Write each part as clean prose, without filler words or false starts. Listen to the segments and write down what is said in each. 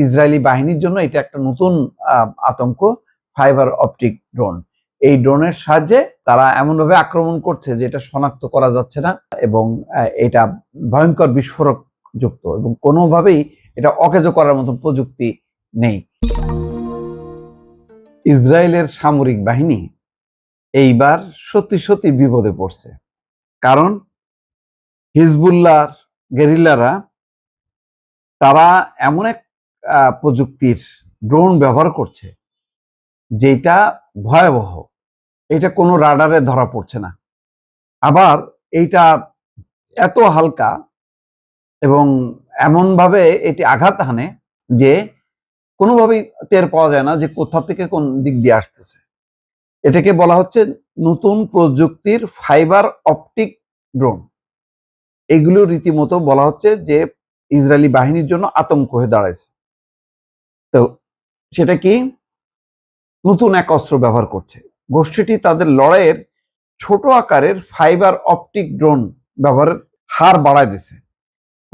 Israeli বাহিনীর জন্য এটা একটা নতুন আতঙ্ক, ফাইবার অপটিক ড্রোন। এই ড্রোনের সাহায্যে তারা এমনভাবে আক্রমণ করছে যে এটা শনাক্ত করা যাচ্ছে না, এবং এটা ভয়ঙ্কর বিস্ফোরক যুক্ত, এবং কোনোভাবেই এটা অকেজো করার মতো প্রযুক্তি নেই। ইসরায়েলের সামরিক বাহিনী এইবার সত্যি সত্যি বিপদে পড়ছে, কারণ হিজবুল্লাহর গেরিলারা তারা এমন এক প্রযুক্তির ড্রোন ব্যবহার করছে যেটা ভয়াবহ। এটা কোনো রাডারে ধরা পড়ছে না, আবার এইটা এত হালকা এবং এমনভাবে এটি আঘাত হানে যে কোনোভাবেই টের পাওয়া যায় না যে কোথা থেকে কোন দিক দিয়ে আসতেছে। এটাকে বলা হচ্ছে নতুন প্রযুক্তির ফাইবার অপটিক ড্রোন। এগুলো রীতিমতো বলা হচ্ছে যে ইসরায়েলি বাহিনীর জন্য আতঙ্ক হয়ে দাঁড়াইছে। তো সেটা কি? নতুন এক অস্ত্র ব্যবহার করছে গোষ্ঠীটি। তাদের লড়াইয়ের ছোট আকারের ফাইবার অপটিক ড্রোন ব্যবহারের হার বাড়ায় দিছে।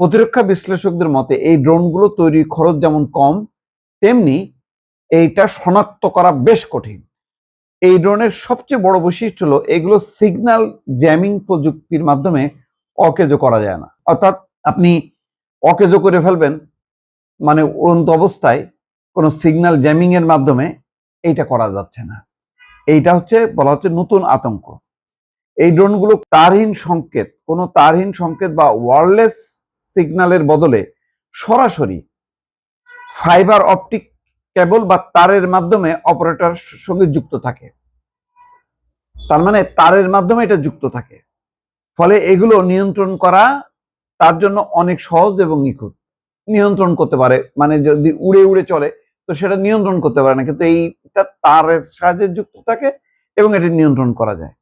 প্রতিরক্ষা বিশ্লেষকদের মতে এই ড্রোনগুলো তৈরির খরচ যেমন কম, তেমনি এইটা শনাক্ত করা বেশ কঠিন। এই ড্রোনের সবচেয়ে বড় বৈশিষ্ট্য হলো এগুলো সিগন্যাল জ্যামিং প্রযুক্তির মাধ্যমে অকেজো করা যায় না। অর্থাৎ আপনি অকেজো করে ফেলবেন, মানে উড়ন্ত অবস্থায় কোনো সিগন্যাল জ্যামিং এর মাধ্যমে এইটা করা যাচ্ছে না। এইটা হচ্ছে বলা হচ্ছে নতুন আতঙ্ক। এই ড্রোনগুলো কোনো তারহীন সংকেত বা ওয়্যারলেস সিগন্যালের বদলে সরাসরি ফাইবার অপটিক কেবল বা তারের মাধ্যমে অপারেটরের সঙ্গে যুক্ত থাকে। তার মানে তারের মাধ্যমে এটা যুক্ত থাকে, ফলে এগুলো নিয়ন্ত্রণ করা তার জন্য অনেক সহজ এবং নিখুঁত। নিয়ন্ত্রণ করতে পারে, মানে যদি উড়ে উড়ে চলে তো সেটা নিয়ন্ত্রণ করতে পারে না, কিন্তু এইটা তারের সাহায্যে যুক্ত থাকে এবং এটি নিয়ন্ত্রণ করা যায়।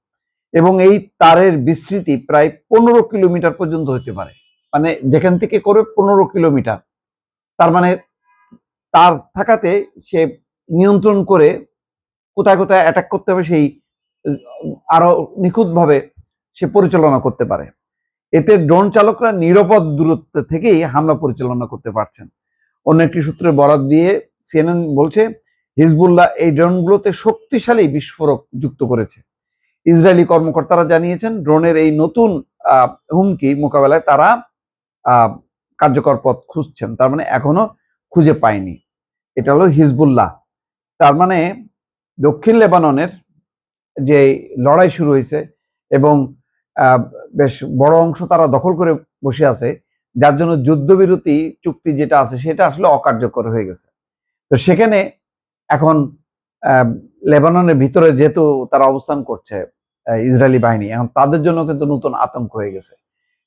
এবং এই তারের বিস্তৃতি প্রায় 15 কিলোমিটার পর্যন্ত হতে পারে, মানে যেখান থেকে করে 15 কিলোমিটার। তার মানে তার থাকাতে সে নিয়ন্ত্রণ করে কোথায় কোথায় অ্যাটাক করতে হবে সেই আরো নিখুঁতভাবে সে পরিচালনা করতে পারে। এতে ড্রোন চালকরা নিরাপদ দূরত্ব থেকেই হামলা পরিচালনা করতে পারছেন। অন্য একটি সূত্রে বরাত দিয়ে সিএনএন বলছে, হিজবুল্লাহ এই ড্রোনগুলোতে শক্তিশালী বিস্ফোরক যুক্ত করেছে। ইসরায়েলি কর্মকর্তারা জানিয়েছেন ড্রোনের এই নতুন হুমকি মোকাবেলায় তারা কার্যকর পথ খুঁজছেন। তার মানে এখনো খুঁজে পায়নি। এটা হলো হিজবুল্লাহ। তার মানে দক্ষিণ লেবাননের যে লড়াই শুরু হয়েছে এবং বেশ বড় অংশ তারা দখল করে বসে আছে, যার জন্য যুদ্ধবিরতি চুক্তি যেটা আছে সেটা আসলে অকার্যকর হয়ে গেছে। তো সেখানে এখন লেবাননের ভিতরে যেহেতু তারা অবস্থান করছে ইসরায়েলি বাহিনী, এখন তাদের জন্য কিন্তু নতুন আতঙ্ক হয়ে গেছে।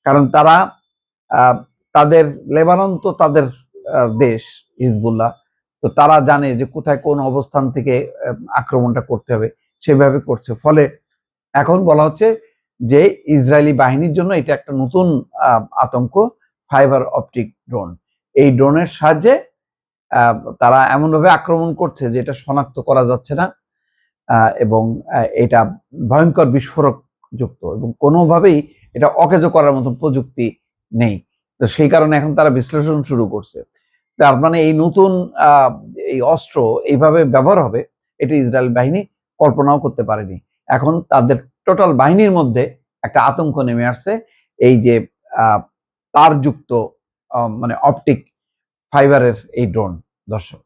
কারণ তারা তাদের লেবানন তো তাদের দেশ হিজবুল্লাহ, তো তারা জানে যে কোথায় কোন অবস্থান থেকে আক্রমণটা করতে হবে, সেভাবে করছে। ফলে এখন বলা হচ্ছে যে ইসরায়েলি বাহিনীর জন্য এটা একটা নতুন আতঙ্ক, ফাইবার অপটিক ড্রোন। এই ড্রোনের সাহায্যে তারা এমনভাবে আক্রমণ করছে যে এটা শনাক্ত করা যাচ্ছে না, এবং এটা ভয়ঙ্কর বিস্ফোরক যুক্ত, এবং কোনোভাবেই এটা অকেজো করার মতো প্রযুক্তি নেই। তো সেই কারণে এখন তারা বিশ্লেষণ শুরু করছে। তার মানে এই নতুন এই অস্ত্র এইভাবে ব্যবহার হবে, এটা ইসরায়েল বাহিনী কল্পনাও করতে পারেনি। এখন তাদের টোটাল বাহিনীর মধ্যে একটা আতঙ্ক নেমে আসছে, এই যে তারযুক্ত মানে অপটিক ফাইবারের এই ড্রোন। দর্শক।